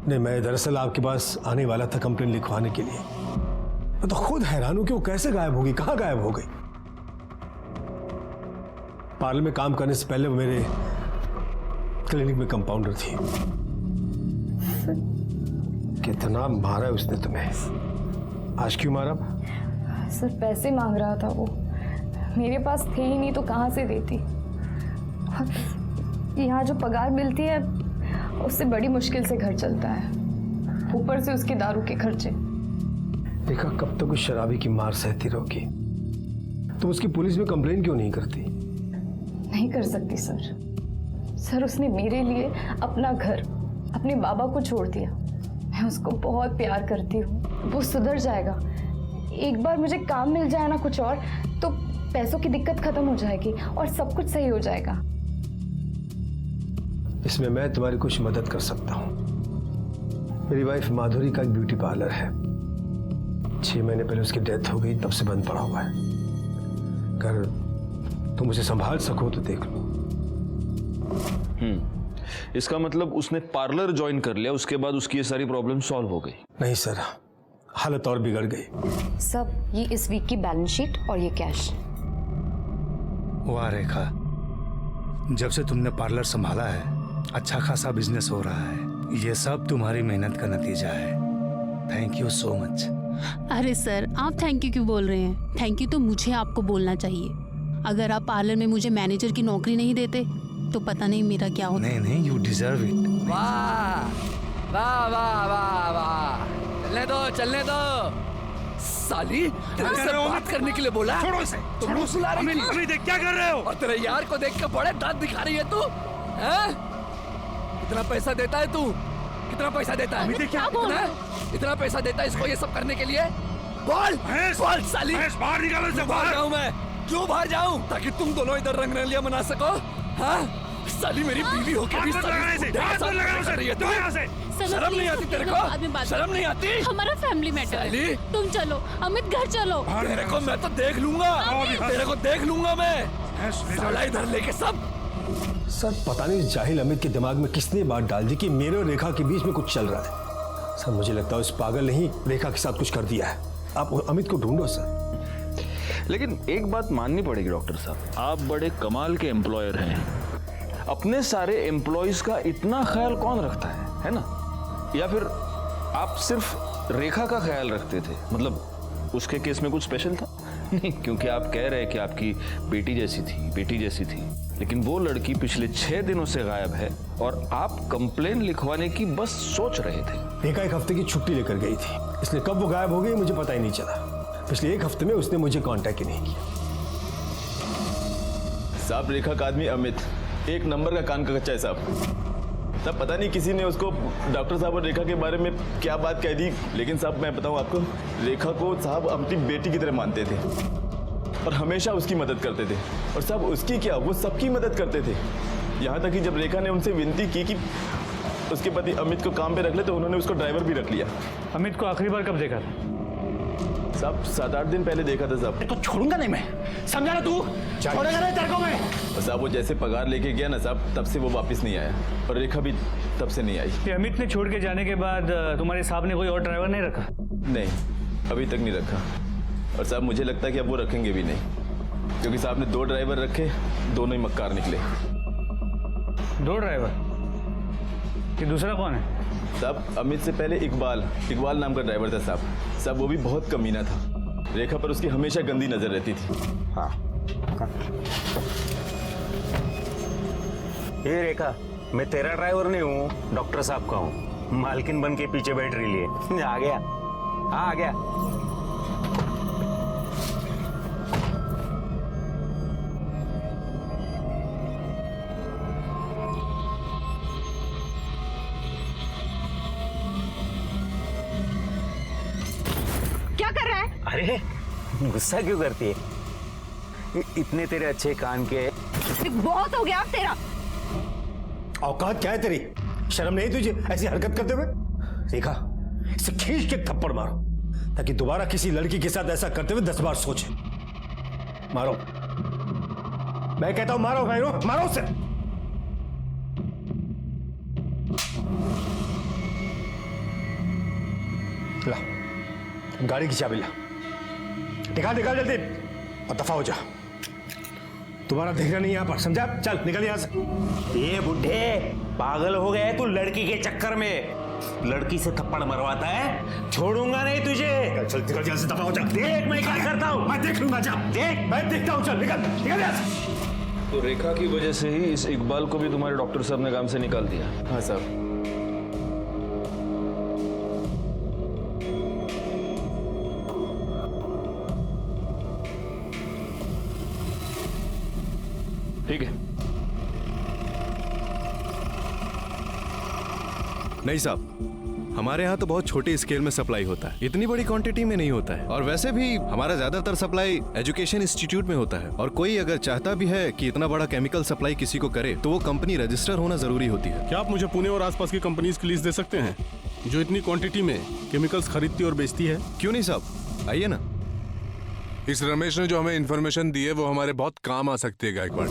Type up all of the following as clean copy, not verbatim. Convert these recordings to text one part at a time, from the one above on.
नहीं, मैं दरअसल आपके पास आने वाला था कंप्लेंट लिखवाने के लिए। मैं तो खुद हैरान हूं कि वो कैसे गायब होगी, कहां गायब हो गई। पार्लर में काम करने से पहले वो मेरे क्लिनिक में कंपाउंडर थी। कितना मारा है उसने तुम्हें? आज क्यों मारा? सर पैसे मांग रहा था वो, मेरे पास थे ही नहीं तो कहाँ से देती। यहाँ जो पगार मिलती है उससे बड़ी मुश्किल से घर चलता है, ऊपर से उसके दारू के खर्चे। देखा, कब तक उस शराबी की मार सहती रहोगी? तुम उसकी पुलिस में कंप्लेन क्यों नहीं करती? नहीं कर सकती सर, उसने मेरे लिए अपना घर, अपने बाबा को छोड़ दिया। मैं उसको बहुत प्यार करती हूँ, वो सुधर जाएगा। एक बार मुझे काम मिल जाए ना कुछ और, तो पैसों की दिक्कत खत्म हो जाएगी और सब कुछ सही हो जाएगा। इसमें मैं तुम्हारी कुछ मदद कर सकता हूँ। मेरी वाइफ माधुरी का एक ब्यूटी पार्लर है। 6 महीने पहले उसकी डेथ हो गई, तब से बंद पड़ा हुआ है। अगर तुम उसे संभाल सको तो देख लो। इसका मतलब उसने पार्लर ज्वाइन कर लिया, उसके बाद उसकी ये सारी प्रॉब्लम सॉल्व हो गई? नहीं सर, हालत और बिगड़ गई। सब ये इस वीक की बैलेंस शीट और ये कैश। वाह रेखा, जब से तुमने पार्लर संभाला है अच्छा खासा बिजनेस हो रहा है। ये सब तुम्हारी मेहनत का नतीजा है। Thank you so much. अरे सर, आप थैंक यू क्यों बोल रहे हैं? थैंक यू तो मुझे आपको बोलना चाहिए। अगर आप पार्लर में मुझे मैनेजर की नौकरी नहीं देते तो पता नहीं मेरा क्या होता। नहीं, यू डिजर्व इट। वाह वाह वाह वाह वाह, चलने दो साली, तेरे से बात करने के लिए बोला। छोड़ो इसे। तुम मुझे बुला रही थी। अभी देख क्या कर रहे हो? और तेरे यार को देख के बड़े दांत दिखा रही है तू, हैं? कितना पैसा देता है तू? कितना पैसा देता है? इतना पैसा देता है इसको ये सब करने के लिए? बोल बोल साली। बाहर निकालो इसे। बाहर जाऊं मैं? क्यों बाहर जाऊं? ताकि तुम दोनों इधर रंगरलियां मना सको? हाँ साली, मेरी बीवी होकर भी कर रही है तू। शर्म नहीं आती तेरे को? शर्म नहीं आती? हमारा फैमिली मैटर है। तुम चलो अमित, घर चलो। तेरे को मैं तो देख लूंगा, तेरे को देख लूंगा मैं। साला इधर लेके सब। सर पता नहीं इस जाहिल अमित के दिमाग में किसने बात डाल दी कि मेरे और रेखा के बीच में कुछ चल रहा है। सर मुझे लगता है उस पागल ने ही रेखा के साथ कुछ कर दिया है। आप अमित को ढूंढो सर। लेकिन एक बात माननी पड़ेगी डॉक्टर साहब, आप बड़े कमाल के एम्प्लॉयर हैं। अपने सारे एम्प्लॉयज का इतना ख्याल कौन रखता है ना? या फिर आप सिर्फ रेखा का ख्याल रखते थे? मतलब उसके केस में कुछ स्पेशल था? नहीं, क्योंकि आप कह रहे हैं कि आपकी बेटी जैसी थी, लेकिन वो लड़की पिछले 6 दिनों से गायब है और आप कंप्लेन लिखवाने की बस सोच रहे थे। रेखा 1 हफ्ते की छुट्टी लेकर गई थी, इसलिए कब वो गायब हो गई मुझे पता ही नहीं चला। पिछले 1 हफ्ते में उसने मुझे कांटेक्ट ही नहीं किया। साहब रेखा का आदमी अमित 1 नंबर का कान का कच्चा है साहब। पता नहीं किसी ने उसको डॉक्टर साहब और रेखा के बारे में क्या बात कह दी, लेकिन साहब मैं बताऊं आपको, रेखा को साहब अपनी बेटी की तरह मानते थे और हमेशा उसकी मदद करते थे। और साहब उसकी क्या, वो सबकी मदद करते थे। यहाँ तक कि जब रेखा ने उनसे विनती की कि उसके पति अमित को काम पे रख ले तो उन्होंने उसको ड्राइवर भी रख लिया। अमित को आखिरी बार कब देखा था? साहब 7-8 दिन पहले देखा था साहब। तो छोड़ूंगा नहीं मैं, समझा ना तू? छोड़ेगा नहीं तेरे को मैं। और साहब वो जैसे पगार लेके गया ना साहब, तब से वो वापस नहीं आया और रेखा भी तब से नहीं आई। कि अमित ने छोड़ के जाने के बाद तुम्हारे साहब ने कोई और ड्राइवर नहीं रखा? नहीं, अभी तक नहीं रखा। और साहब मुझे लगता है कि अब वो रखेंगे भी नहीं, क्योंकि साहब ने 2 ड्राइवर रखे, दोनों ही मक्कार निकले। 2 ड्राइवर? कि दूसरा कौन है? साहब अमित से पहले इकबाल नाम का ड्राइवर था साहब, वो भी बहुत कमीना था। रेखा पर उसकी हमेशा गंदी नजर रहती थी। हाँ। ये रेखा, मैं तेरा ड्राइवर नहीं हूँ, डॉक्टर साहब का हूँ। मालकिन बन के पीछे बैठ रही है। आ गया, हाँ आ गया। क्या कर रहा है? अरे गुस्सा क्यों करती है? इतने तेरे अच्छे कान के। बहुत हो गया अब तेरा। औकात क्या है तेरी? शर्म नहीं तुझे ऐसी हरकत करते हुए? रेखा, इसे खींच के थप्पड़ मारो ताकि दोबारा किसी लड़की के साथ ऐसा करते हुए 10 बार सोचे। मारो, मैं कहता हूं मारो, मारो उसे। ला गाड़ी की चाबी ला, निकाल निकाल जल्दी और दफा हो जा। तुम्हारा देखना नहीं यहाँ पर, समझा? चल निकल यहाँ से। ये बुढ़े पागल हो गए तू लड़की के चक्कर में, लड़की से थप्पड़ मरवाता है, छोड़ूंगा नहीं तुझे। चल निकल यहाँ से, दफा हो जा। देख मैं क्या करता हूँ, मैं देख लूंगा, जा देख मैं देखता हूँ। चल निकल निकल यहाँ से। तो रेखा की वजह से ही इस इकबाल को भी तुम्हारे डॉक्टर साहब ने काम से निकाल दिया? हाँ साहब। ठीक है। नहीं साहब, हमारे यहाँ तो बहुत छोटी स्केल में सप्लाई होता है, इतनी बड़ी क्वांटिटी में नहीं होता है। और वैसे भी हमारा ज्यादातर सप्लाई एजुकेशन इंस्टीट्यूट में होता है, और कोई अगर चाहता भी है कि इतना बड़ा केमिकल सप्लाई किसी को करे तो वो कंपनी रजिस्टर होना जरूरी होती है। क्या आप मुझे पुणे और आसपास की कंपनीज की लिस्ट दे सकते हैं जो इतनी क्वांटिटी में केमिकल्स खरीदती और बेचती है? क्यों नहीं साहब, आइए ना। इस रमेश ने जो हमें इन्फॉर्मेशन दी है वो हमारे बहुत काम आ सकती है गायकवाड़।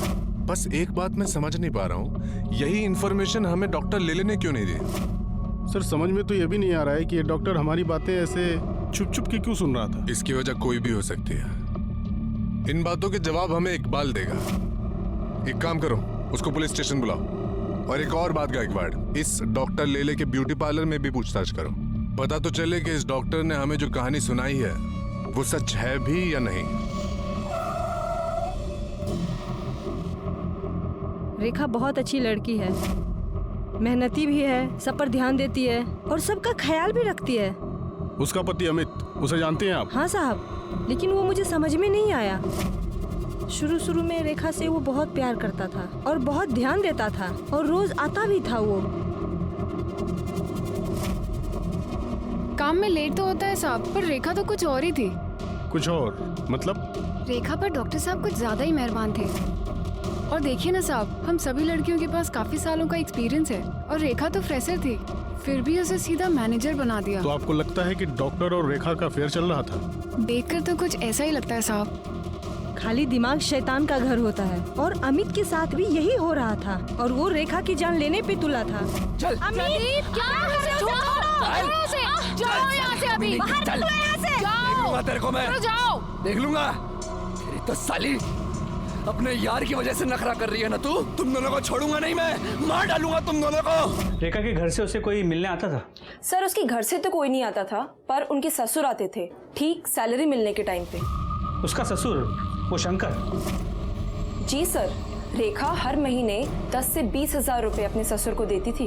बस एक बात मैं समझ नहीं पा रहा हूँ, यही इन्फॉर्मेशन हमें डॉक्टर लेले ने क्यों नहीं दी? सर समझ में तो ये भी नहीं आ रहा है कि ये डॉक्टर हमारी बातें ऐसे छुप छुप के क्यों सुन रहा था। इसकी वजह कोई भी हो सकती है। इन बातों के जवाब हमें इकबाल देगा। एक काम करो, उसको पुलिस स्टेशन बुलाओ। और एक और बात गायकवाड़, इस डॉक्टर लेले के ब्यूटी पार्लर में भी पूछताछ करो, पता तो चले कि इस डॉक्टर ने हमें जो कहानी सुनाई है वो सच है भी या नहीं। रेखा बहुत अच्छी लड़की है, मेहनती भी है, सब पर ध्यान देती है और सबका ख्याल भी रखती है। उसका पति अमित, उसे जानते हैं आप? हाँ साहब, लेकिन वो मुझे समझ में नहीं आया। शुरू में रेखा से वो बहुत प्यार करता था और बहुत ध्यान देता था और रोज आता भी था। वो काम में लेट तो होता है साहब, पर रेखा तो कुछ और ही थी। कुछ और मतलब? रेखा पर डॉक्टर साहब कुछ ज्यादा ही मेहरबान थे। और देखिए ना साहब, हम सभी लड़कियों के पास काफी सालों का एक्सपीरियंस है और रेखा तो फ्रेशर थी, फिर भी उसे सीधा मैनेजर बना दिया। तो आपको लगता है कि डॉक्टर और रेखा का अफेयर चल रहा था? देखकर तो कुछ ऐसा ही लगता है साहब। खाली दिमाग शैतान का घर होता है और अमित के साथ भी यही हो रहा था और वो रेखा की जान लेने पे तुला था। चल अमित, क्या कर रहे हो? जाओ यहाँ से अभी, बाहर निकलो यहाँ से। देख लूंगा तेरे को मैं, जाओ। देख लूंगा। तेरी तो साली अपने यार की वजह से नखरा कर रही है ना तू। तुम दोनों को छोड़ूंगा नहीं मैं, मार डालूंगा तुम दोनों को। रेखा के घर से उसे कोई मिलने आता था? सर उसके घर से तो कोई नहीं आता था, पर उनके ससुर आते थे ठीक सैलरी मिलने के टाइम पे। उसका ससुर वो शंकर? जी सर, रेखा हर महीने 10 से 20 हजार रुपए अपने ससुर को देती थी।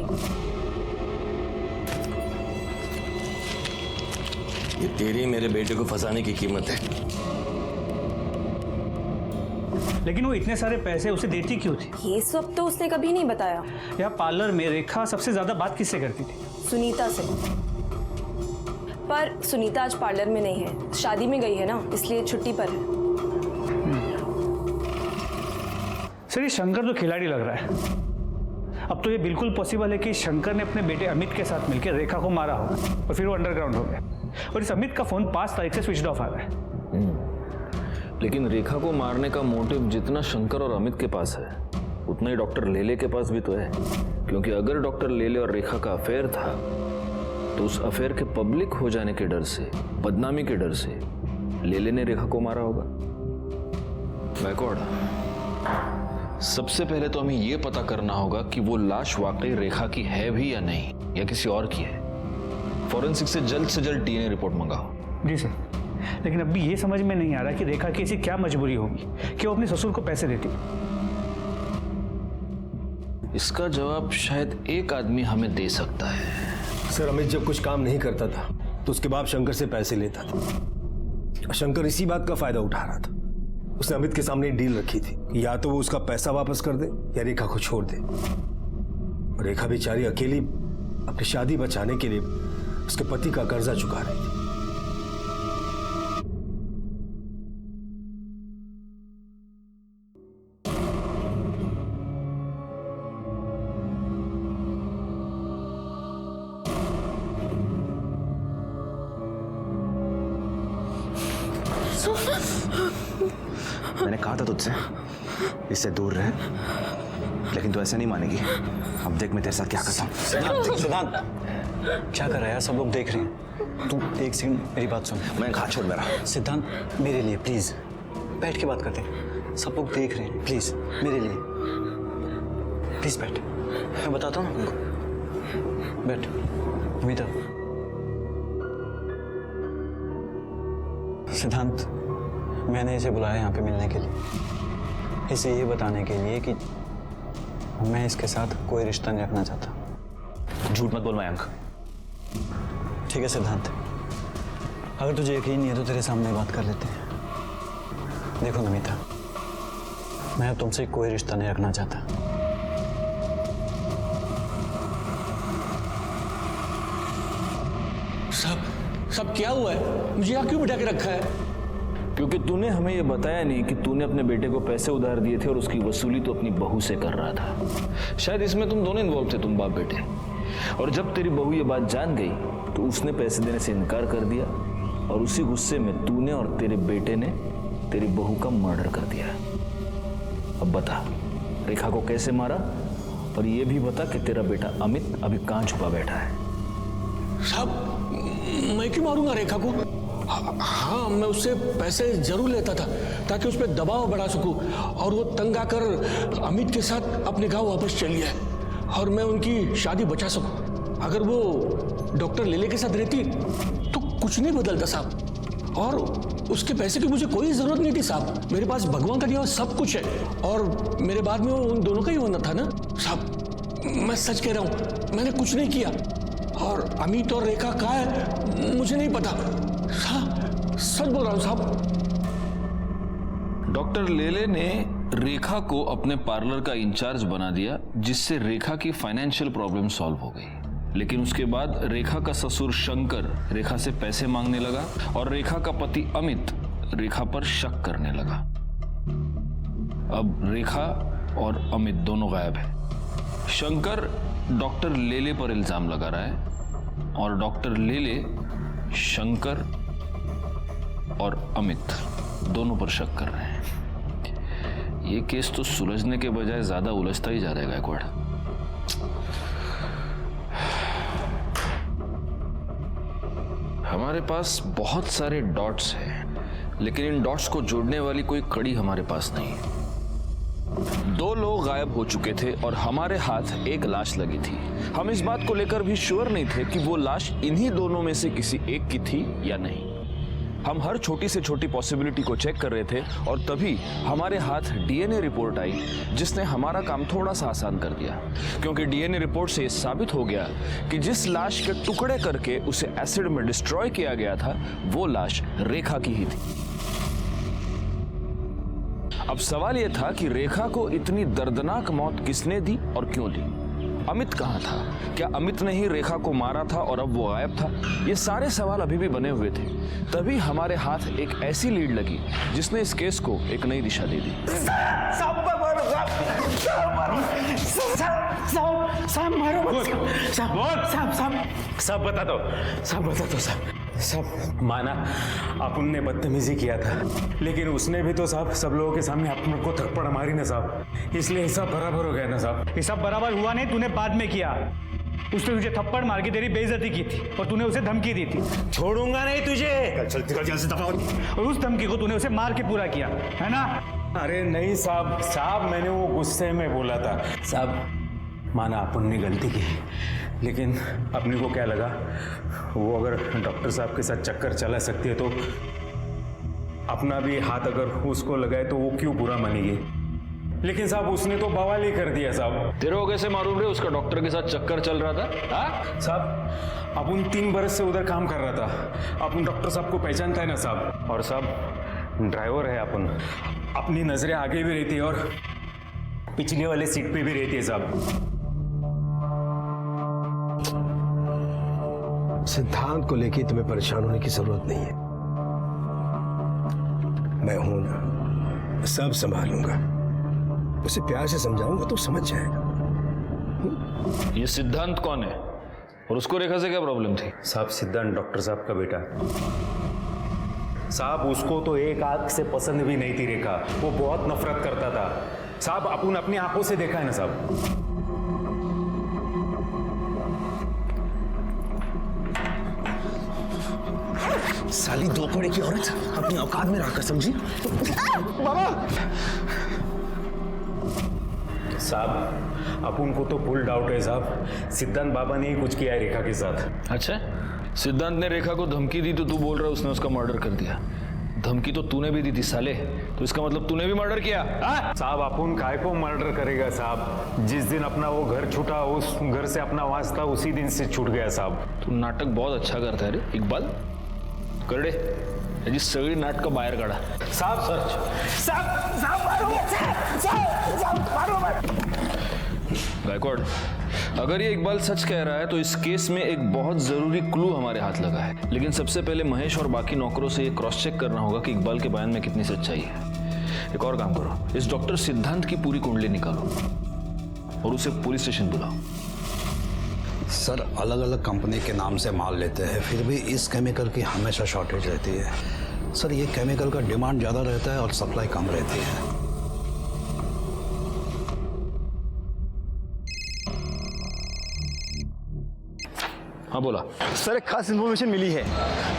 ये तेरी मेरे बेटे को फंसाने की कीमत है। लेकिन वो इतने सारे पैसे उसे देती क्यों थी? ये सब तो उसने कभी नहीं बताया। यह पार्लर में रेखा सबसे ज्यादा बात किससे करती थी? सुनीता से। पर सुनीता आज पार्लर में नहीं है, शादी में गई है ना, इसलिए छुट्टी पर है। सर ये शंकर तो खिलाड़ी लग रहा है। अब तो ये बिल्कुल पॉसिबल है कि शंकर ने अपने बेटे अमित के साथ मिलकर रेखा को मारा हो और फिर वो अंडरग्राउंड हो गया। और इस अमित का फोन 5 तारीख से स्विच ऑफ आ रहा है। लेकिन रेखा को मारने का मोटिव जितना शंकर और अमित के पास है, उतना ही डॉक्टर लेले के पास भी तो है। क्योंकि अगर डॉक्टर लेले और रेखा का अफेयर था तो उस अफेयर के पब्लिक हो जाने के डर से, बदनामी के डर से लेले ने रेखा को मारा होगा। बैकवर्ड, सबसे पहले तो हमें यह पता करना होगा कि वो लाश वाकई रेखा की है भी या नहीं, या किसी और की है। फॉरेंसिक से जल्द डीएनए रिपोर्ट मंगाओ। जी सर, लेकिन अभी ये समझ में नहीं आ रहा कि रेखा की ऐसी क्या मजबूरी होगी कि वो अपने ससुर को पैसे देती। इसका जवाब शायद एक आदमी हमें दे सकता है। सर अमित जब कुछ काम नहीं करता था तो उसके बाद शंकर से पैसे लेता था। शंकर इसी बात का फायदा उठा रहा था। उसने अमित के सामने डील रखी थी, या तो वो उसका पैसा वापस कर दे या रेखा को छोड़ दे। रेखा बेचारी अकेली अपनी शादी बचाने के लिए उसके पति का कर्जा चुका रही थी। मैंने कहा था तुझसे इससे दूर रहे, लेकिन तू ऐसे नहीं मानेगी। अब देख मैं तेरे साथ क्या करता हूँ। सिद्धांत, क्या कर रहा है? सब लोग देख रहे हैं। तू एक सेकंड मेरी बात सुन। मैं हाथ छोड़ मेरा। सिद्धांत, मेरे लिए प्लीज बैठ के बात करते हैं। सब लोग देख रहे हैं, प्लीज मेरे लिए प्लीज बैठ। मैं बताता हूँ ना उनको। बैठ अमिता। सिद्धांत, मैंने इसे बुलाया यहाँ पे मिलने के लिए, इसे ये बताने के लिए कि मैं इसके साथ कोई रिश्ता नहीं रखना चाहता। झूठ मत बोल मयंक। ठीक है सिद्धांत, अगर तुझे यकीन नहीं है तो तेरे सामने बात कर लेते हैं। देखो नमिता, मैं अब तुमसे कोई रिश्ता नहीं रखना चाहता। सब क्या हुआ है? मुझे यहाँ क्यों बिठा के रखा है? क्योंकि तूने हमें यह बताया नहीं कि तूने अपने बेटे को पैसे उधार दिए थे और उसकी वसूली तो अपनी बहू से कर रहा था। शायद इसमें तुम दोनों इन्वॉल्व थे, तुम बाप बेटे। और जब तेरी बहू ये बात जान गई तो उसने पैसे देने से इनकार कर दिया और उसी गुस्से में तूने और तेरे बेटे ने तेरी बहू का मर्डर कर दिया। अब बता, रेखा को कैसे मारा, और ये भी बता कि तेरा बेटा अमित अभी कहाँ छुपा बैठा है। साहब, मैं क्यों मारूंगा रेखा को? हाँ, मैं उससे पैसे जरूर लेता था ताकि उस पर दबाव बढ़ा सकूं और वो तंग आकर अमित के साथ अपने गांव वापस चली जाए और मैं उनकी शादी बचा सकूं। अगर वो डॉक्टर लेले के साथ रहती तो कुछ नहीं बदलता साहब, और उसके पैसे की मुझे कोई जरूरत नहीं थी साहब। मेरे पास भगवान का दिया हुआ सब कुछ है और मेरे बाद में वो उन दोनों का ही होना था ना साहब। मैं सच कह रहा हूँ, मैंने कुछ नहीं किया और अमित और रेखा कहाँ है मुझे नहीं पता। सच बोल रहा हूँ साहब। डॉक्टर लेले ने रेखा को अपने पार्लर का इंचार्ज बना दिया, जिससे रेखा की फाइनेंशियल प्रॉब्लम सॉल्व हो गई। लेकिन उसके बाद रेखा का ससुर शंकर रेखा से पैसे मांगने लगा और रेखा का पति अमित रेखा पर शक करने लगा। अब रेखा और अमित दोनों गायब हैं। शंकर डॉक्टर लेले पर इल्जाम लगा रहा है और डॉक्टर लेले शंकर और अमित दोनों पर शक कर रहे हैं। ये केस तो सुलझने के बजाय ज्यादा उलझता ही जा रहा है गायकवाड़। हमारे पास बहुत सारे डॉट्स हैं, लेकिन इन डॉट्स को जोड़ने वाली कोई कड़ी हमारे पास नहीं है। 2 लोग गायब हो चुके थे और हमारे हाथ एक लाश लगी थी। हम इस बात को लेकर भी श्योर नहीं थे कि वो लाश इन्हीं दोनों में से किसी एक की थी या नहीं। हम हर छोटी से छोटी पॉसिबिलिटी को चेक कर रहे थे और तभी हमारे हाथ डीएनए रिपोर्ट आई, जिसने हमारा काम थोड़ा सा आसान कर दिया। क्योंकि डीएनए रिपोर्ट से साबित हो गया कि जिस लाश के टुकड़े करके उसे एसिड में डिस्ट्रॉय किया गया था, वो लाश रेखा की ही थी। अब सवाल यह था कि रेखा को इतनी दर्दनाक मौत किसने दी और क्यों दी? अमित कहाँ था? क्या अमित ने ही रेखा को मारा था और अब वो गायब था? ये सारे सवाल अभी भी बने हुए थे। तभी हमारे हाथ एक ऐसी लीड लगी जिसने इस केस को एक नई दिशा दे दी। सब बता दो साहब। माना अपन ने बदतमीजी किया था, लेकिन उसने भी तो साहब सब लोगों के सामने अपन को थप्पड़ मारी ना साहब, इसलिए हिसाब बराबर हो गया ना साहब। हिसाब बराबर हुआ नहीं, तूने बाद में किया। उसने तुझे थप्पड़ मार के तेरी बेइज्जती की थी और तूने उसे धमकी दी थी। छोड़ूंगा नहीं तुझे, चल से दफा। और उस धमकी को तूने उसे मार के पूरा किया है ना? अरे नहीं साहब मैंने वो गुस्से में बोला था साहब। माना अपन ने गलती की, लेकिन अपने को क्या लगा वो अगर डॉक्टर साहब के साथ चक्कर चला सकती है तो अपना भी हाथ अगर उसको लगाए तो वो क्यों बुरा मानेगी। लेकिन साहब उसने तो बवाल ही कर दिया साहब। तेरे को कैसे मालूम रे उसका डॉक्टर के साथ चक्कर चल रहा था? साहब अपन 3 बरस से उधर काम कर रहा था, अपन डॉक्टर साहब को पहचानता है ना साहब। और साहब ड्राइवर है अपन, अपनी नजरें आगे भी रहती है और पिछले वाले सीट पे भी रहती है साहब। सिद्धांत को लेके तुम्हें परेशान होने की जरूरत नहीं है, मैं हूं ना, सब संभालूंगा। उसे प्यार से समझाऊंगा तो समझ जाएगा। ये सिद्धांत कौन है और उसको रेखा से क्या प्रॉब्लम थी? साहब सिद्धांत डॉक्टर साहब का बेटा साहब। उसको तो एक आंख से पसंद भी नहीं थी रेखा, वो बहुत नफरत करता था साहब। अपन अपनी आंखों से देखा है ना साहब। साली दो पड़े की औरत अपनी औकात में रहकर समझी। बाबा साहब अपन को तो फुल डाउट है साहब, सिद्धांत बाबा ने ही कुछ किया है रेखा के साथ। अच्छा, सिद्धांत ने रेखा को धमकी दी तो तू बोल रहा है उसने उसका मर्डर कर दिया। धमकी तो तूने भी दी थी साले, तो इसका मतलब तूने भी मर्डर किया? साहब अपन काय को मर्डर करेगा साहब, जिस दिन अपना वो घर छूटा उस घर से अपना वास्ता उसी दिन से छूट गया साहब। तू नाटक बहुत अच्छा करता है रे इकबाल, कर दे याची सगळी नाटक बाहेर काढा। साहब गायकवाड़, अगर ये इकबाल सच कह रहा है तो इस केस में एक बहुत जरूरी क्लू हमारे हाथ लगा है, लेकिन सबसे पहले महेश और बाकी नौकरों से ये क्रॉस चेक करना होगा कि इकबाल के बयान में कितनी सच्चाई है। एक और काम करो, इस डॉक्टर सिद्धांत की पूरी कुंडली निकालो और उसे पुलिस स्टेशन बुलाओ। सर अलग अलग कंपनी के नाम से माल लेते हैं, फिर भी इस केमिकल की हमेशा शॉर्टेज रहती है। सर ये केमिकल का डिमांड ज़्यादा रहता है और सप्लाई कम रहती है। हाँ बोला सर, एक खास इन्फॉर्मेशन मिली है।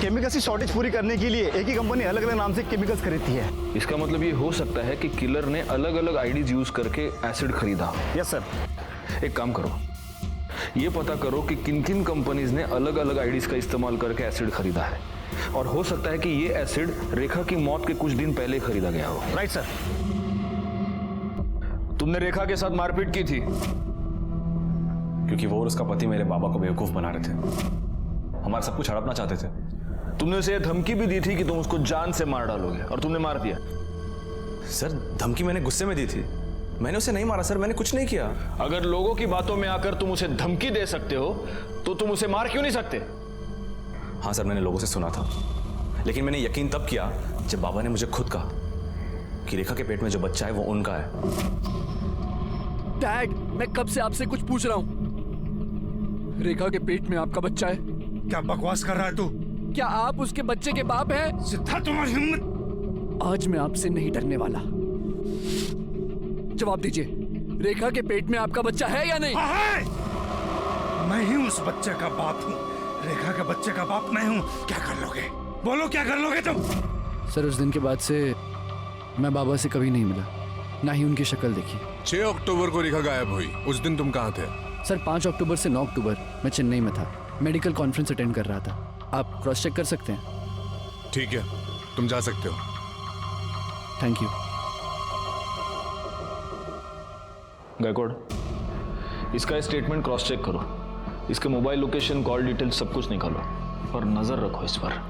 केमिकल्स की शॉर्टेज पूरी करने के लिए एक ही कंपनी अलग अलग नाम से केमिकल्स खरीदती है। इसका मतलब ये हो सकता है कि किलर ने अलग अलग आईडीज यूज करके एसिड खरीदा। Yes sir. एक काम करो, ये पता करो कि किन किन कंपनीज ने अलग अलग आईडीज का इस्तेमाल करके एसिड खरीदा है, और हो सकता है कि ये एसिड रेखा की मौत के कुछ दिन पहले खरीदा गया हो। Right sir. तुमने रेखा के साथ मारपीट की थी क्योंकि वो और उसका पति मेरे बाबा को बेवकूफ बना रहे थे, हमारा सब कुछ हड़पना चाहते थे। तुमने उसे धमकी भी दी थी कि तुम उसको जान से मार डालोगे, और तुमने मार दिया। सर धमकी मैंने गुस्से में दी थी, मैंने उसे नहीं मारा सर, मैंने कुछ नहीं किया। अगर लोगों की बातों में आकर तुम उसे धमकी दे सकते हो तो तुम उसे मार क्यों नहीं सकते? हाँ सर, मैंने लोगों से सुना था, लेकिन मैंने यकीन तब किया जब बाबा ने मुझे खुद कहा कि रेखा के पेट में जो बच्चा है वो उनका है। डैड, मैं कब से आपसे कुछ पूछ रहा हूँ। रेखा के पेट में आपका बच्चा है? क्या बकवास कर रहा है तू? क्या आप उसके बच्चे के बाप हैं? सिद्धार्थ, तुम्हारी हिम्मत! आज मैं आपसे नहीं डरने वाला। जवाब दीजिए, रेखा के पेट में आपका बच्चा है या नहीं? है। मैं ही उस बच्चे का बाप हूँ, रेखा के बच्चे का बाप मैं हूँ। क्या कर लोगे? बोलो क्या कर लोगे तुम? सर उस दिन के बाद से मैं बाबा से कभी नहीं मिला, ना ही उनकी शक्ल देखी। 6 अक्टूबर को रेखा गायब हुई, उस दिन तुम कहाँ थे? सर 5 अक्टूबर से 9 अक्टूबर मैं चेन्नई में था, मेडिकल कॉन्फ्रेंस अटेंड कर रहा था। आप क्रॉस चेक कर सकते हैं। ठीक है, तुम जा सकते हो। Thank you. गायकवाड़, इसका स्टेटमेंट क्रॉस चेक करो, इसके मोबाइल लोकेशन, कॉल डिटेल सब कुछ निकालो और नजर रखो इस पर।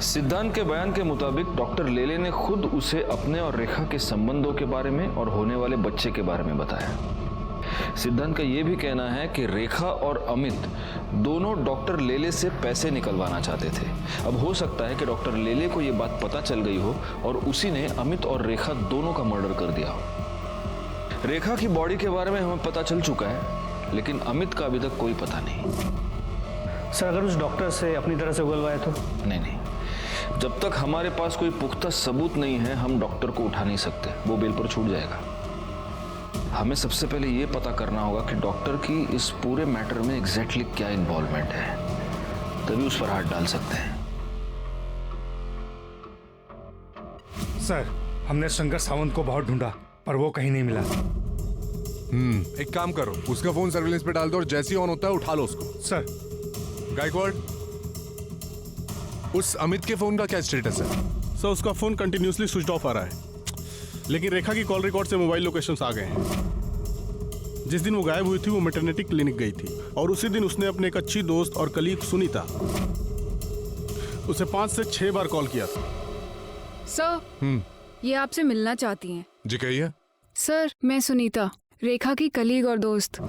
सिद्धांत के बयान के मुताबिक डॉक्टर लेले ने खुद उसे अपने और रेखा के संबंधों के बारे में और होने वाले बच्चे के बारे में बताया। सिद्धांत का यह भी कहना है कि रेखा और अमित दोनों डॉक्टर लेले से पैसे निकलवाना चाहते थे। अब हो सकता है कि डॉक्टर लेले को यह बात पता चल गई हो और उसी ने अमित और रेखा दोनों का मर्डर कर दिया हो। रेखा की बॉडी के बारे में हमें पता चल चुका है, लेकिन अमित का अभी तक कोई पता नहीं। सर अगर उस डॉक्टर से अपनी तरह से उगलवाया तो? नहीं, जब तक हमारे पास कोई पुख्ता सबूत नहीं है हम डॉक्टर को उठा नहीं सकते, वो बेल पर छूट जाएगा। हमें सबसे पहले ये पता करना होगा कि डॉक्टर की इस पूरे मैटर में एग्जैक्टली क्या इन्वॉल्वमेंट है, तभी उस पर हाथ डाल सकते हैं। सर हमने शंकर सावंत को बहुत ढूंढा पर वो कहीं नहीं मिला। एक काम करो, उसका फोन सर्विलेंस पे डाल दो और जैसे ही ऑन होता है उठा लो उसको। सर। गायकवाड़, उस अमित के फोन का क्या स्टेटस है? सर उसका फोन कंटिन्यूसली स्विच ऑफ आ रहा है, लेकिन रेखा की कॉल रिकॉर्ड से मोबाइल लोकेशंस आ गए हैं। जिस दिन वो गायब हुई थी वो मैटरनिटी क्लिनिक गई थी और उसी दिन उसने अपने एक अच्छी दोस्त और कलीग सुनीता उसे 5 से 6 बार कॉल किया था। सर ये आपसे मिलना चाहती हैं। जी कहिए। सर मैं सुनीता, रेखा की कलीग और दोस्त।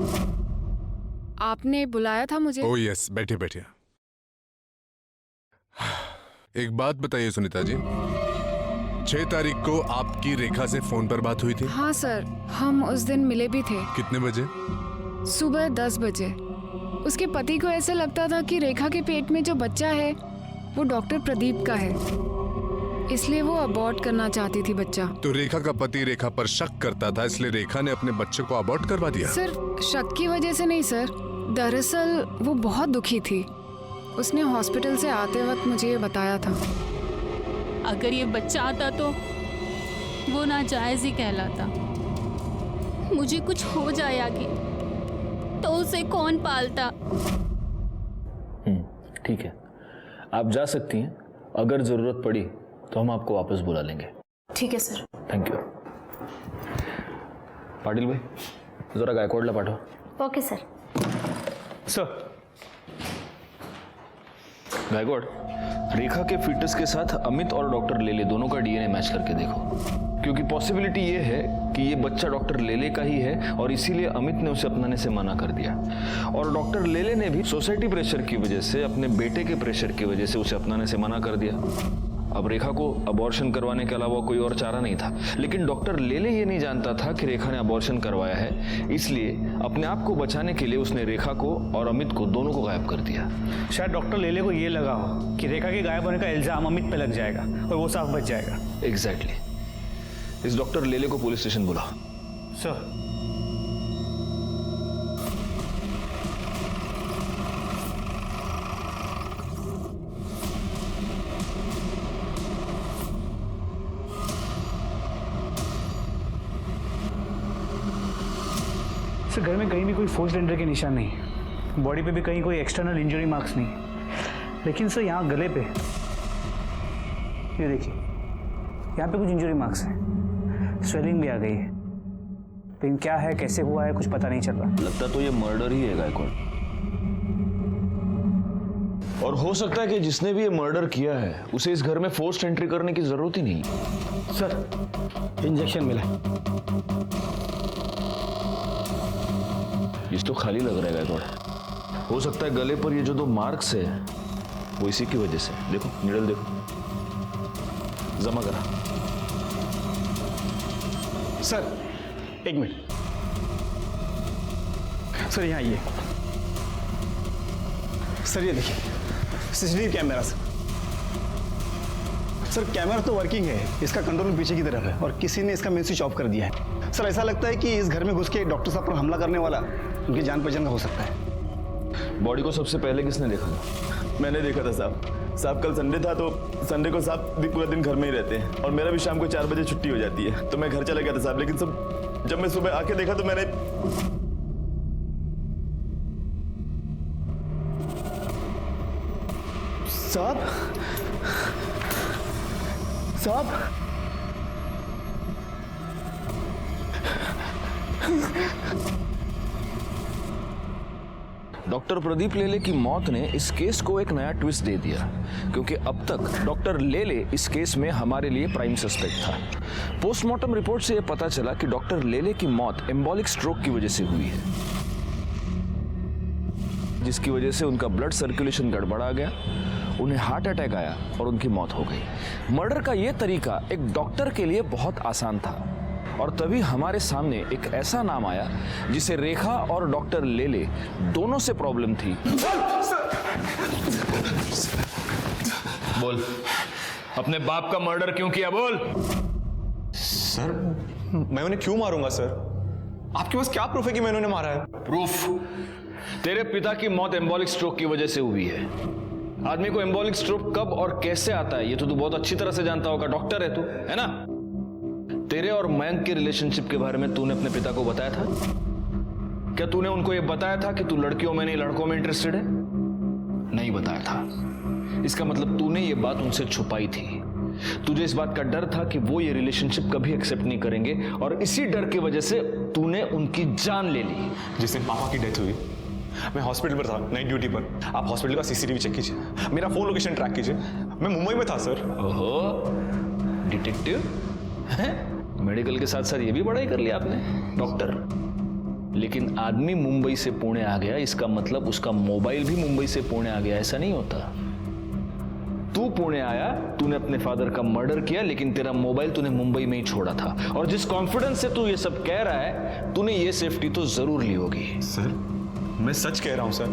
आपने बुलाया था मुझे? ओह यस, बैठिए बैठिए। एक बात बताइए सुनीता जी, 6 तारीख को आपकी रेखा से फोन पर बात हुई थी? हाँ सर, हम उस दिन मिले भी थे। कितने बजे? सुबह 10 बजे। उसके पति को ऐसा लगता था कि रेखा के पेट में जो बच्चा है वो डॉक्टर प्रदीप का है, इसलिए वो अबॉर्ट करना चाहती थी बच्चा। तो रेखा का पति रेखा पर शक करता था, इसलिए रेखा ने अपने बच्चे को अबॉर्ट करवा दिया? सर शक की वजह से नहीं सर, दरअसल वो बहुत दुखी थी उसने हॉस्पिटल से आते वक्त मुझे ये बताया था। अगर ये बच्चा आता तो वो नाजायज ही कहलाता। मुझे कुछ हो जाए आगे तो उसे कौन पालता? ठीक है, आप जा सकती हैं। अगर जरूरत पड़ी तो हम आपको वापस बुला लेंगे। ठीक है सर। Thank you. पाटिल भाई, जरा गायकवाडला पाठव। Okay sir. सर। गायकवाड, रेखा के फीटस के साथ अमित और डॉक्टर लेले दोनों का डीएनए मैच करके देखो, क्योंकि पॉसिबिलिटी ये है कि ये बच्चा डॉक्टर लेले का ही है और इसीलिए अमित ने उसे अपनाने से मना कर दिया। और डॉक्टर लेले ने भी सोसाइटी प्रेशर की वजह से, अपने बेटे के प्रेशर की वजह से उसे अपनाने से मना कर दिया। अब रेखा को अबॉर्शन करवाने के अलावा कोई और चारा नहीं था, लेकिन डॉक्टर लेले ये नहीं जानता था कि रेखा ने अबॉर्शन करवाया है। इसलिए अपने आप को बचाने के लिए उसने रेखा को और अमित को दोनों को गायब कर दिया। शायद डॉक्टर लेले को ये लगा हो कि रेखा के गायब होने का इल्जाम अमित पे लग जाएगा और वो साफ बच जाएगा। एग्जैक्टली। इस डॉक्टर लेले को पुलिस स्टेशन बुलाओ। सर। सर, घर में कहीं भी कोई फोर्स रेंडर के निशान नहीं, बॉडी पे भी कहीं कोई एक्सटर्नल इंजरी मार्क्स नहीं, लेकिन सर यहाँ गले पे, ये देखिए, यहाँ पे कुछ इंजरी मार्क्स हैं, स्वेलिंग भी आ गई है, लेकिन क्या है, कैसे हुआ है, कुछ पता नहीं चल रहा। लगता तो ये मर्डर ही है गायकवाड, और हो सकता है कि जिसने भी ये मर्डर किया है उसे इस घर में फोर्स्ड एंट्री करने की जरूरत ही नहीं। सर, इंजेक्शन मिला। इस तो खाली लग रहा है गायकवाड। हो सकता है गले पर ये जो 2 मार्क्स है वो इसी की वजह से। देखो निडल देखो, जमा करा। Sir, 1 minute. सर यहाँ आइए। सर ये देखिए, सीसीटीवी कैमरा। सर कैमरा तो वर्किंग है, इसका कंट्रोल पीछे की तरफ है और किसी ने इसका मेन स्विच ऑफ कर दिया है। सर ऐसा लगता है कि इस घर में घुस के डॉक्टर साहब पर हमला करने वाला उनकी जान पहचान का हो सकता है। बॉडी को सबसे पहले किसने देखा था? मैंने देखा था साहब। कल संडे था तो संडे को साहब पूरा दिन घर में ही रहते हैं और मेरा भी शाम को 4 बजे छुट्टी हो जाती है, तो मैं घर चला गया था साहब। लेकिन जब मैं सुबह आके देखा तो मैंने साहब डॉक्टर प्रदीप लेले की मौत ने इस केस को एक नया ट्विस्ट दे दिया, क्योंकि अब तक डॉक्टर लेले इस केस में हमारे लिए प्राइम सस्पेक्ट था। पोस्टमार्टम रिपोर्ट से यह पता चला कि डॉक्टर लेले की मौत एम्बोलिक स्ट्रोक की वजह से हुई है, जिसकी वजह से उनका ब्लड सर्कुलेशन गड़बड़ा गया, उन्हें हार्ट अटैक आया और उनकी मौत हो गई। मर्डर का यह तरीका एक डॉक्टर के लिए बहुत आसान था, और तभी हमारे सामने एक ऐसा नाम आया जिसे रेखा और डॉक्टर लेले दोनों से प्रॉब्लम थी। बोल, अपने बाप का मर्डर क्यों किया? बोल। सर, मैं उन्हें क्यों मारूंगा सर? आपके पास क्या प्रूफ है कि मैंने उन्हें मारा है? प्रूफ? तेरे पिता की मौत एम्बोलिक स्ट्रोक की वजह से हुई है। आदमी को एम्बोलिक स्ट्रोक कब और कैसे आता है ये तो तू बहुत अच्छी तरह से जानता होगा, डॉक्टर है तू, है ना? तेरे और मयंक के रिलेशनशिप के बारे में तूने अपने पिता को बताया था? क्या तूने उनको यह बताया था कि तू लड़कियों में नहीं लड़कों में इंटरेस्टेड है? नहीं बताया था। इसका मतलब तूने ये बात उनसे छुपाई थी। तुझे इस बात का डर था कि वो ये रिलेशनशिप कभी एक्सेप्ट नहीं करेंगे, और इसी डर की वजह से तूने उनकी जान ले ली। जिस दिन पापा की डेथ हुई मैं हॉस्पिटल पर था, नाइट ड्यूटी पर। आप हॉस्पिटल का सीसीटीवी चेक कीजिए, मेरा फोन लोकेशन ट्रैक कीजिए। मैं मुंबई में था सर। ओहो, डिटेक्टिव हैं? मेडिकल के साथ साथ ये भी पढ़ाई कर लिया आपने, डॉक्टर। लेकिन आदमी मुंबई से पुणे आ गया, इसका मतलब उसका मोबाइल भी मुंबई से पुणे आ गया, ऐसा नहीं होता। तू पुणे आया, तूने अपने फादर का मर्डर किया, लेकिन तेरा मोबाइल तूने मुंबई में ही छोड़ा था। और जिस कॉन्फिडेंस से तू ये सब कह रहा है, तूने ये सेफ्टी तो जरूर ली होगी। सर, मैं सच कह रहा हूं सर।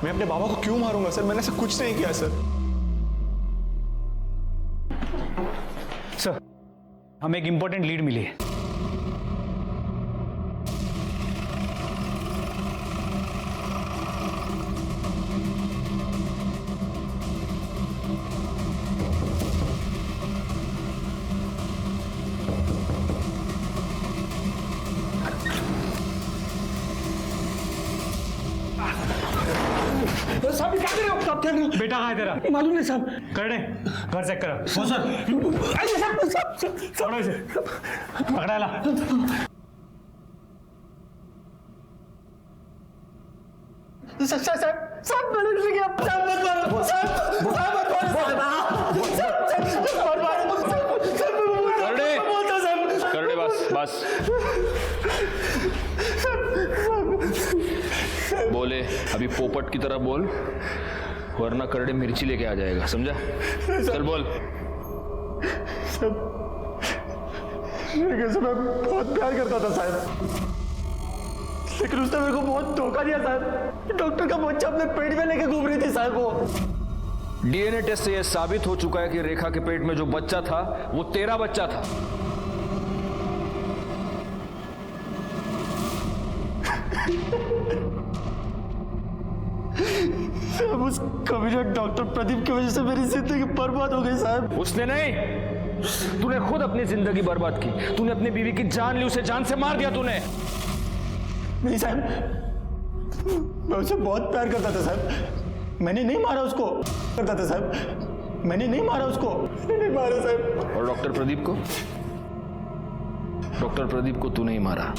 मैं अपने बाबा को क्यों मारूंगा सर? मैंने ऐसा कुछ नहीं किया सर। सर, हमें एक इंपॉर्टेंट लीड मिली है। क्या बेटा कहाँ है तेरा? मालूम नहीं साहब। कर दे, घर चेक करा। वो सर। पकड़ो इसे, पकड़ा ला। साहब मैंने नहीं किया। साहब मत मारो। साहब मत मारो। कर दे बस। बोले अभी पोपट की तरह बोल, वरना करड़े मिर्ची लेके आ जाएगा, समझा? चल बोल। मेरे से मैं बहुत प्यार करता था साहब, लेकिन उसने मेरे को बहुत धोखा दिया साहब। डॉक्टर का बच्चा अपने पेट में लेके घूम रही थी साहब। वो डीएनए टेस्ट से यह साबित हो चुका है कि रेखा के पेट में जो बच्चा था वो तेरा बच्चा था। साहब उस कमीना डॉक्टर प्रदीप की वजह से मेरी जिंदगी बर्बाद हो गई साहब। उसने नहीं, तूने खुद अपनी जिंदगी बर्बाद की। तूने अपनी बीवी की जान ली, उसे जान से मार दिया तूने। नहीं साहब, मैं उसे बहुत प्यार करता था साहब। मैंने नहीं मारा उसको। करता था साहब, मैंने नहीं मारा उसको। नहीं मारा साहब। और डॉक्टर प्रदीप को? डॉक्टर प्रदीप को तू नहीं मारा।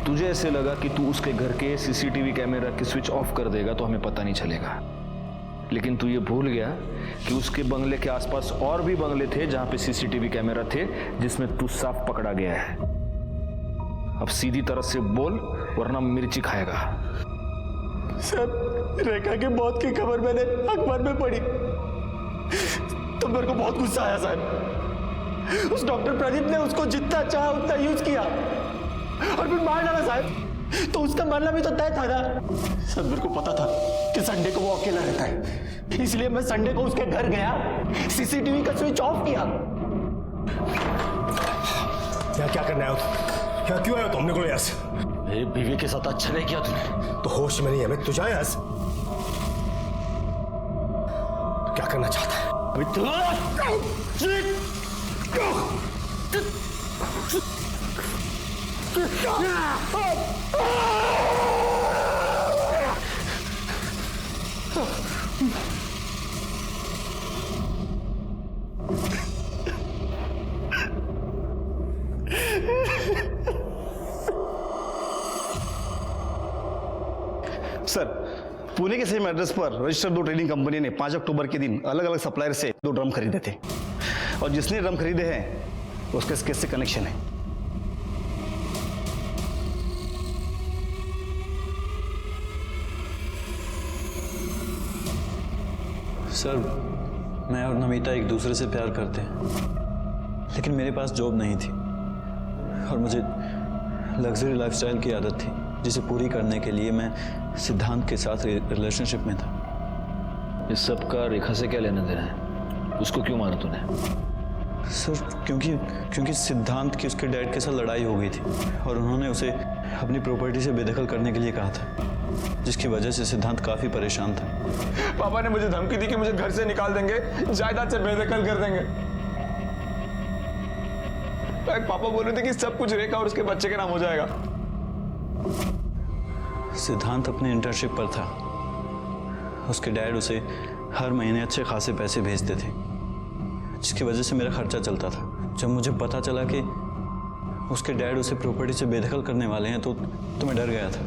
तुझे ऐसे लगा कि तू उसके घर के सीसीटीवी कैमरा की स्विच ऑफ कर देगा तो हमें पता नहीं चलेगा, लेकिन तू ये भूल गया कि उसके बंगले के आसपास और भी बंगले थे जहां पे सीसीटीवी कैमरा थे, जिसमें तू साफ पकड़ा गया है। अब सीधी तरह से बोल, वरना मिर्ची खाएगा। सर, रेखा की मौत की खबर मैंने अखबार में पढ़ी तो मेरे को बहुत गुस्सा आया साहब। उस डॉक्टर प्रदीप ने उसको जितना चाहा उतना यूज किया और फिर मार डाला साहब। तो उसका मरना भी तो तय था ना। सर, मेरे को पता था कि संडे को वो अकेला रहता है, इसलिए मैं संडे को उसके घर गया, सीसीटीवी का स्विच ऑफ किया। क्या करना है? क्या क्यों आया तुमने को यहाँ से? मेरी बीवी के साथ अच्छा नहीं किया तूने। तो होश में नहीं है मैं, तुझे आया से? तो क्या करना चाहता है? सर, पुणे के सेम एड्रेस पर रजिस्टर्ड 2 ट्रेडिंग कंपनी ने 5 अक्टूबर के दिन अलग अलग सप्लायर से 2 ड्रम खरीदे थे और जिसने ड्रम खरीदे हैं उसके इस केस से कनेक्शन है। सर, मैं और नमिता एक दूसरे से प्यार करते हैं, लेकिन मेरे पास जॉब नहीं थी और मुझे लग्जरी लाइफस्टाइल की आदत थी, जिसे पूरी करने के लिए मैं सिद्धांत के साथ रिलेशनशिप में था। इस सब का रेखा से क्या लेना देना है? उसको क्यों मारा तूने? सर, क्योंकि सिद्धांत की उसके डैड के साथ लड़ाई हो गई थी और उन्होंने उसे अपनी प्रॉपर्टी से बेदखल करने के लिए कहा था, जिसकी वजह से सिद्धांत काफी परेशान था। पापा ने मुझे धमकी दी कि मुझे घर से निकाल देंगे, जायदाद से बेदखल कर देंगे। पापा बोल रहे थे कि सब कुछ रेखा और उसके बच्चे के नाम हो जाएगा। सिद्धांत अपने इंटर्नशिप पर था। उसके डैड उसे हर महीने अच्छे खासे पैसे भेजते थे, जिसकी वजह से मेरा खर्चा चलता था। जब मुझे पता चला कि उसके डैड उसे प्रॉपर्टी से बेदखल करने वाले हैं तो मैं डर गया था।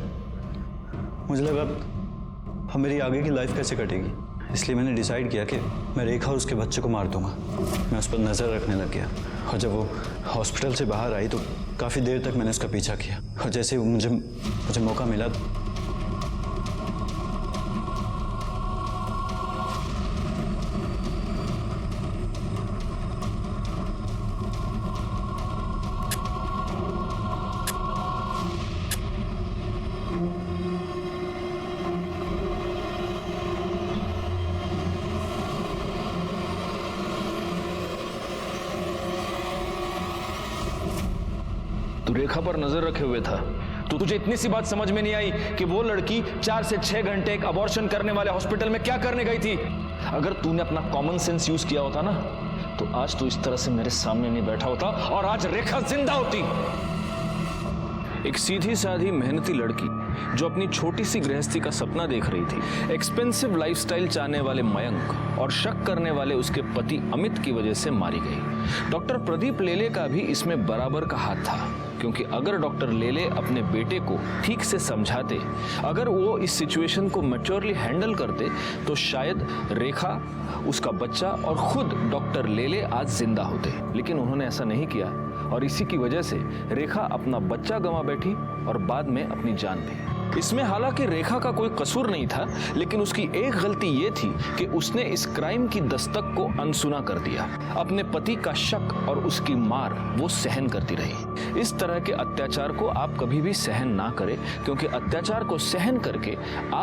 मुझे लगा अब मेरी आगे की लाइफ कैसे कटेगी, इसलिए मैंने डिसाइड किया कि मैं रेखा और उसके बच्चे को मार दूंगा। मैं उस पर नज़र रखने लग गया और जब वो हॉस्पिटल से बाहर आई तो काफ़ी देर तक मैंने उसका पीछा किया और जैसे मुझे मौका मिला तू रेखा पर नजर रखे हुए था, तो तुझे इतनी सी बात समझ में नहीं आई कि वो लड़की 4 से 6 घंटे एक अबॉर्शन करने वाले हॉस्पिटल में क्या करने गई थी? अगर तूने अपना कॉमन सेंस यूज किया होता ना, तो आज तू इस तरह से मेरे सामने नहीं बैठा होता और आज रेखा जिंदा होती। एक सीधी साधी मेहनती लड़की जो अपनी छोटी सी गृहस्थी का सपना देख रही थी, एक्सपेंसिव लाइफस्टाइल चाहने वाले मयंक और शक करने वाले उसके पति अमित की वजह से मारी गई। डॉक्टर प्रदीप लेले का भी इसमें बराबर का हाथ था, क्योंकि अगर डॉक्टर लेले अपने बेटे को ठीक से समझाते, अगर वो इस सिचुएशन को मैच्योरली हैंडल करते, तो शायद रेखा, उसका बच्चा और खुद डॉक्टर लेले आज जिंदा होते। लेकिन उन्होंने ऐसा नहीं किया और इसी की वजह से रेखा अपना बच्चा गंवा बैठी और बाद में अपनी जान भी। इसमें हालांकि रेखा का कोई कसूर नहीं था, लेकिन उसकी एक गलती ये थी कि उसने इस क्राइम की दस्तक को अनसुना कर दिया। अपने पति का शक और उसकी मार वो सहन करती रही। इस तरह के अत्याचार को आप कभी भी सहन ना करें, क्योंकि अत्याचार को सहन करके आप